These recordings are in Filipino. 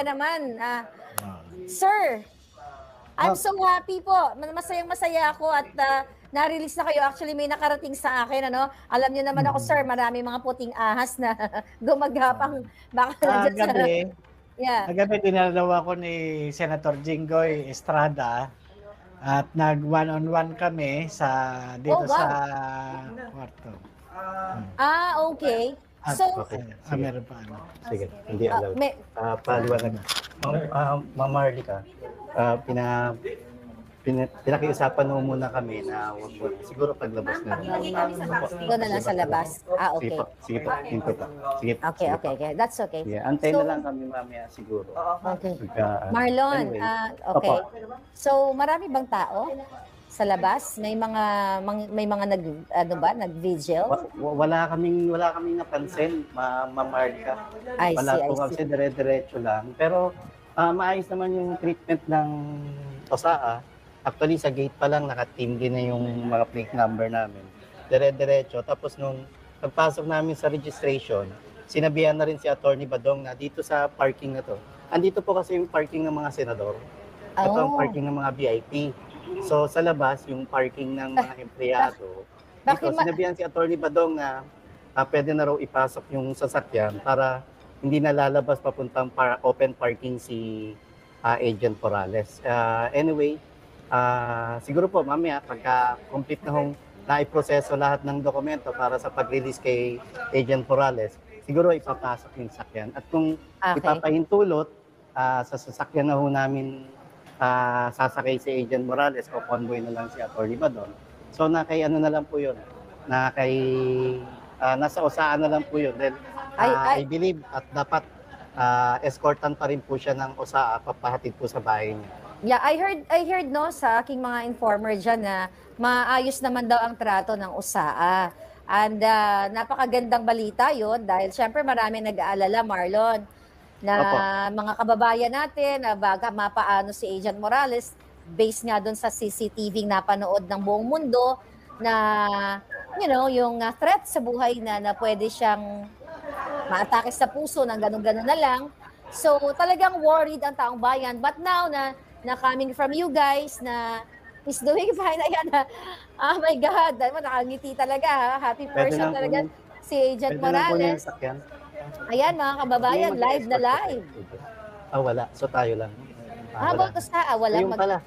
naman. Sir, I'm so happy po. Masayang-masaya ako at na-release na kayo. Actually, may nakarating sa akin. Alam niyo naman ako, sir, marami mga puting ahas na gumagapang. Baka gabi, Kagabi dinalaw ako ni Senator Jinggoy Estrada at nag-one-on-one kami dito sa kwarto. Okay. So, meron pa Sige, hindi alam. Paliwanag na. Ma'am Marlica, pinakiusapan mo muna kami na siguro paglabas na. Doon na lang sa labas. Okay. Sige po. Sige. Okay. That's okay. Yeah, antayin na lang kami mamaya siguro. Okay. Marlon, okay. So, marami bang tao sa labas? May mga nag-vigil? Wala kaming napansin, Ma'am Marlica. Wala po kasi dire-diretso lang. Pero maayos naman yung treatment ng OSAA. Actually, sa gate pa lang, naka-team din na yung mga plate number namin. Dire-diretso. Tapos nung pagpasok namin sa registration, sinabihan na rin si Attorney Badong na dito sa parking na to. Andito po kasi yung parking ng mga senador. Ito ang parking ng mga VIP. So, sa labas, yung parking ng mga empleyado. Dito, sinabihan si Attorney Badong na pwede na raw ipasok yung sasakyan para hindi na lalabas papuntang open parking si Agent Morales. Anyway, siguro po mamaya pagka complete na hong naiproseso lahat ng dokumento para sa pag-release kay Agent Morales, siguro ipapasok yung sasakyan. At kung ipapahintulot sa sasakyan na ho namin sasakay si Agent Morales o convoy na lang si Attorney Badong. So na lang po yun. Nasa OSAA na lang po yun. Then, I believe at dapat escortan pa rin po siya ng OSAA papahatid po sa bahay niya. Yeah, I heard sa aking mga informer dyan na maayos naman daw ang trato ng OSAA. And napakagandang balita yun dahil syempre marami nag-aalala, Marlon, na mga kababayan natin, baga mapaano si Agent Morales, based nga doon sa CCTV napanood ng buong mundo na, yung threat sa buhay na pwede siyang maatake sa puso ng ganun-ganun na lang. So talagang worried ang taong bayan. But now na coming from you guys na is doing fine. Ayan oh my God, nakangiti talaga. Happy person talaga si Agent Morales. Ayan mga kababayan, live na live. Wala. So tayo lang. About OSAA, wala. Yung pala.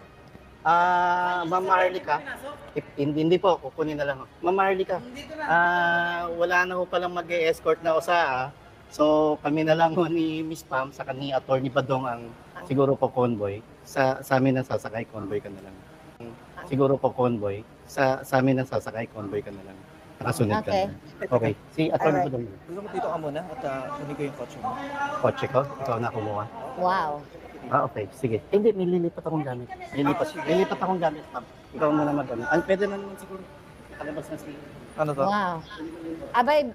Ma'am Marlica, hindi po, kukunin na lang. Ma'am Marlica, wala na ho palang mag-escort na OSAA. So kami na lang ho ni Miss Pam sa ni Attorney Badong ang siguro po convoy. Sa amin na sasakay, convoy ka na lang. Siguro po convoy. Sa amin na sasakay, convoy ka na lang. Nakasunod ka na. Okay. Si Attorney Badong. Gusto mo dito ka muna at kunin ko yung kotse mo. Kotse ko? Ikaw na kumuha? Wow. Okay. Sige. Hindi, may lilipat akong gamit. Lilipat akong gamit, Pam. Ikaw muna mag-ano. Pwede na naman siguro. Kalabas na siya. Ano to? Wow. Abay.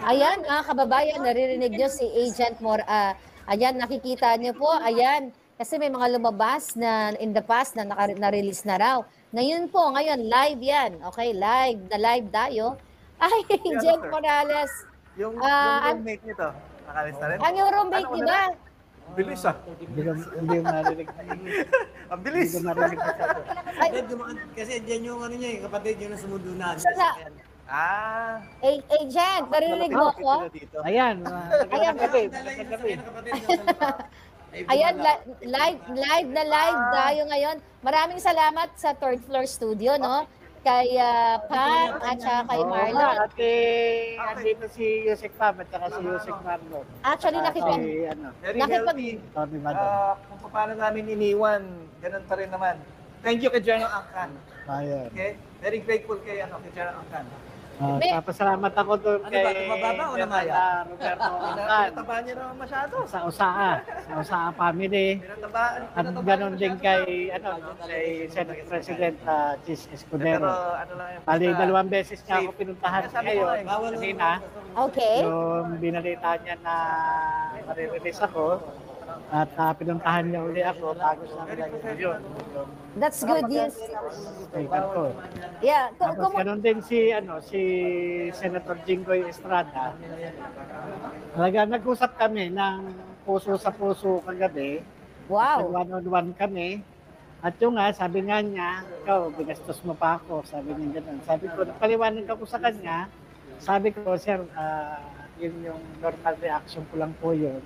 Ayan, kababayan, naririnig nyo si Agent ayan, nakikita nyo po, ayan. Kasi may mga lumabas na in the past na na-release na raw. Ngayon, live yan. Okay, live tayo. Ay, Agent Morales. Yung roommate nito, nakalis na rin? Ang yung roommate, di ba? Bilis Hindi marinig. Ang bilis! Kasi dyan yung kapatid yun na sumudunan. Agent, narinig mo ko? Ayan. Ayan, live na live tayo ngayon. Maraming salamat sa third floor studio, no? Kay Pam at saka kay Marlon. Andito si Yusek Pam at saka si Yusek Marlon. Actually, kung paano namin iniwan, ganun pa rin naman. Thank you kay General Angkan. Okay? Very grateful kay General Angkan. Pasalamat ako doon kay mababa o namaya? Roberto Angkan. Pinataba niya naman masyado. Sa OSAA family. At ganoon din kay Senate President Chis Escudero. Bali, 2 beses niya ako pinuntahan ngayon. Kanina. Okay. Yung binalita niya na marirelease ako. At pinuntahan niya uli ako bago sa yun. That's good news. Yeah. Tapos ganun din si Senator Jinggoy Estrada. Talaga, nag-usap kami ng puso sa puso kagabi. Wow. Nag-one-on-one kami. At yung nga, sabi nga niya, ikaw, binastos mo pa ako. Sabi niya gano'n. Sabi ko, nagpaliwanag ako sa kanya. Sabi ko, sir, yun yung normal reaction ko lang po yun.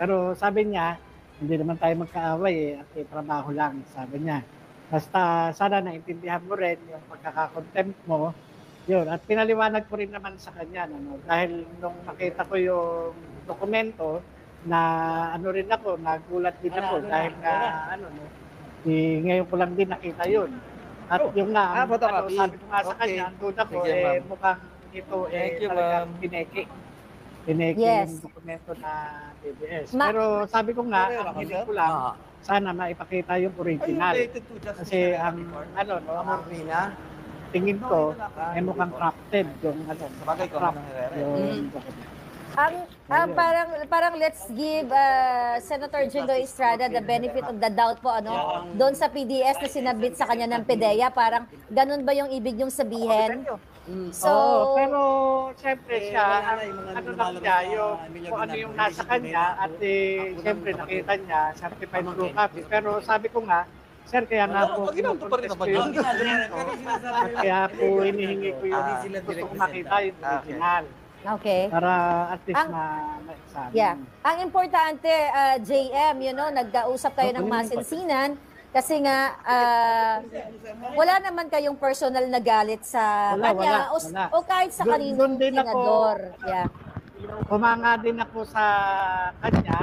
Pero sabi niya, hindi naman tayo magkaaway at trabaho lang, sabi niya. Basta sana naintindihan mo rin yung pagkakakontempt mo. Yun, at pinaliwanag ko rin naman sa kanya, dahil nung nakita ko yung dokumento, na rin ako, nagulat din ako dahil ngayon ko lang din nakita yun. At yung nga, sabi ko nga sa kanya, doon ako, mukhang ito talagang pineki. Pineki yung dokumento na BBS. Pero sabi ko nga, ang hiling ko lang, sana maipakita yung original. Kasi ang tingin ko, mukhang crafted yung parang let's give Senator Jingo Estrada the benefit of the doubt po doon sa PDS na sinabit sa kanya ng PDEA, parang ganun ba yung ibig niyong sabihin? So, pero siyempre siya, lang niya, kung ano yung nasa kanya, at siyempre nakita niya, certified true copy. Pero sabi ko nga, sir, kaya nga po, kinukontest ko yung dokumento, at kaya po hinihingi ko yung gusto ko makita yung original. Okay. Para at least ma-examine. Yeah. Ang importante, JM, nagkausap kayo ng masinsinan kasi nga wala naman kayong personal na galit sa kanya o kahit sa kaninong senador. Humanga din ako sa kanya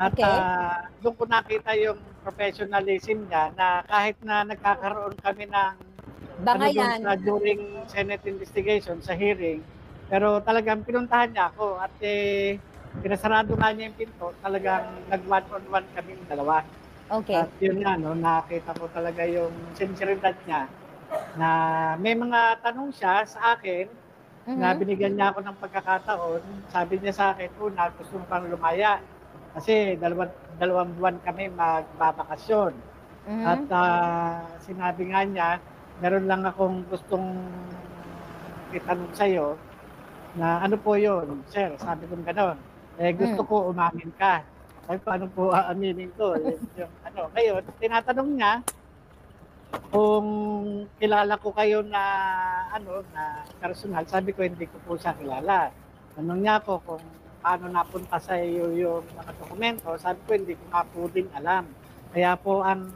at doon ko nakita yung professionalism niya na kahit na nagkakaroon kami ng bangayan during Senate investigation sa hearing, pero talagang pinuntahan niya ako at pinasarado nga niya yung pinto, talagang nag-one-on-one kaming dalawa. Okay. At yun nga, nakita ko talaga yung sinceridad niya na may mga tanong siya sa akin na binigyan niya ako ng pagkakataon. Sabi niya sa akin, una, gusto mo pang lumaya kasi dalawang buwan kami magbabakasyon. At sinabi nga niya, meron lang akong gustong itanong sa'yo, na ano po yun, sir, sabi ko gano'n. Gusto ko umamin ka. Sabi ko, ano po aaminin ko? Ngayon, tinatanong niya kung kilala ko kayo na personal. Sabi ko, hindi ko po siya kilala. Tanong niya ako kung paano napunta sa iyo yung mga dokumento. Sabi ko, hindi ko nga po din alam. Kaya po, ang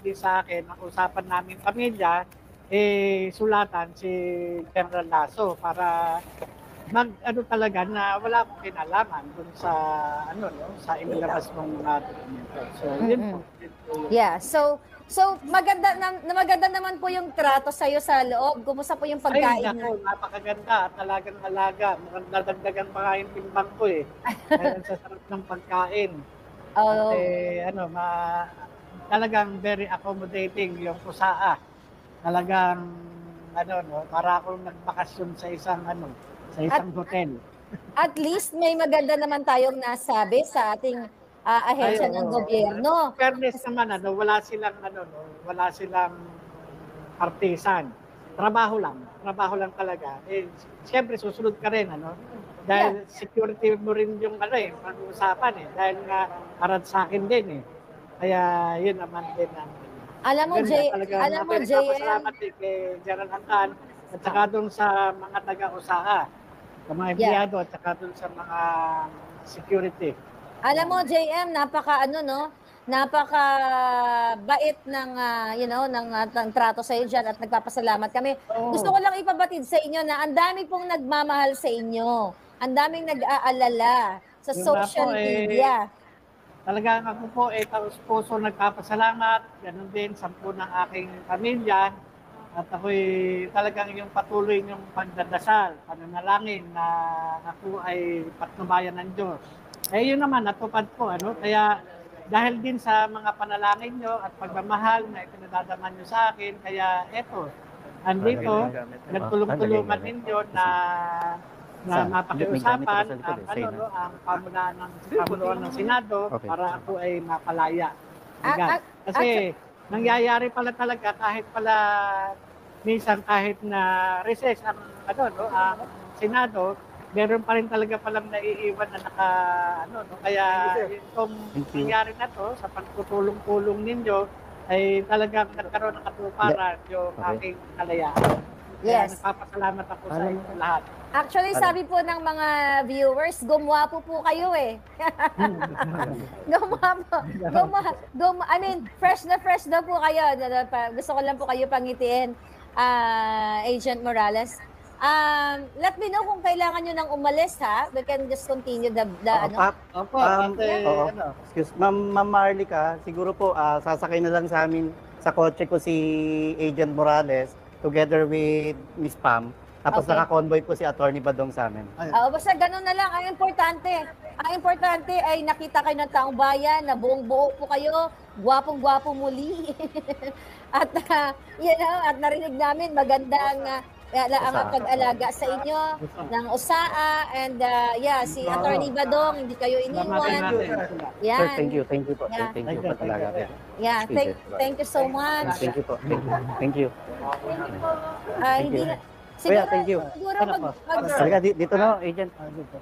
din sa akin, ang usapan namin pamilya, sulatan si General Lasso para talaga na wala akong kinalaman dun sa sa inilabas ng mga dokumento. So yun po. Yeah. So maganda naman po yung trato sa iyo sa loob. Kumusta po yung pagkain? Ay, naku, napakaganda at talagang alaga. Mukhang dadagdagan pa nga yung timbang ko dahil sa sarap ng pagkain. Talagang very accommodating yung pusaa. Talagang para akong nagbakasyon sa isang hotel. At least may maganda naman tayong nasabi sa ating ahensya ng gobyerno. Fairness naman, wala silang partisan. Trabaho lang talaga. Siyempre susunod ka rin, dahil security mo rin yung pag-uusapan dahil nga harad sa akin din Kaya yun naman din Alam mo, JM, salamat kay General Angkan at saka doon sa mga taga-usaa, sa mga empleyado at saka doon sa mga security. Alam mo, JM, napaka bait ng ng trato sa iyo diyan at nagpapasalamat kami. Gusto ko lang ipabatid sa inyo na ang dami pong nagmamahal sa inyo. Ang daming nag-aalala sa social media. Talagang ako po taus-puso nagpapasalamat. Ganun din, 10 ng aking pamilya. At ako'y talagang yung patuloy yung pagdadasal, pananalangin na ako ay patnubayan ng Diyos. Yun naman, natupad po. Kaya dahil din sa mga panalangin nyo at pagmamahal na ipinadadaman nyo sa akin, kaya andito, nagtulong-tulungan ninyo na mapakiusapan ang pamunuan ng Senado para ako ay mapalaya. Kasi nangyayari pala talaga kahit minsan kahit na recess ang Senado, meron pa rin talaga palang naiiwan na kaya itong nangyari na to, sa pagtutulong-tulong ninyo, ay talagang nagkaroon ng katuparan yung aking kalayaan. Kaya Yes. nagpapasalamat ako sa inyo lahat. Actually, sabi po ng mga viewers, gumwapo po kayo eh. Gumwapo. I mean, fresh na po kayo. Gusto ko lang po kayo pangitiin, Agent Morales. Let me know kung kailangan nyo nang umalis, ha? We can just continue the Opo, Excuse, Ma'am Marlica, siguro po sasakay na lang sa amin sa kotse ko si Agent Morales together with Miss Pam. Tapos Okay. naka-convoy po si Attorney Badong sa amin. Basta ganun na lang. Ang importante ay nakita kayo ng taong bayan, na buong-buo po kayo, gwapong-gwapo muli. At, at narinig namin magandang ang pag-alaga sa inyo ng USAA. And si Attorney Badong, hindi kayo iniwan. Sir, thank you po. Yeah. Thank you po talaga. Yeah, thank you so much. Thank you po. Thank you. Hindi na, Kuya, thank you. Siguro Talaga, dito na, Agent.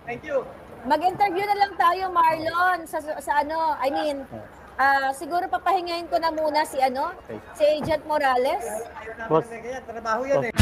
Thank you. mag-interview na lang tayo, Marlon, sa siguro papahingayin ko na muna si Agent Morales. Boss. Trabaho yan eh.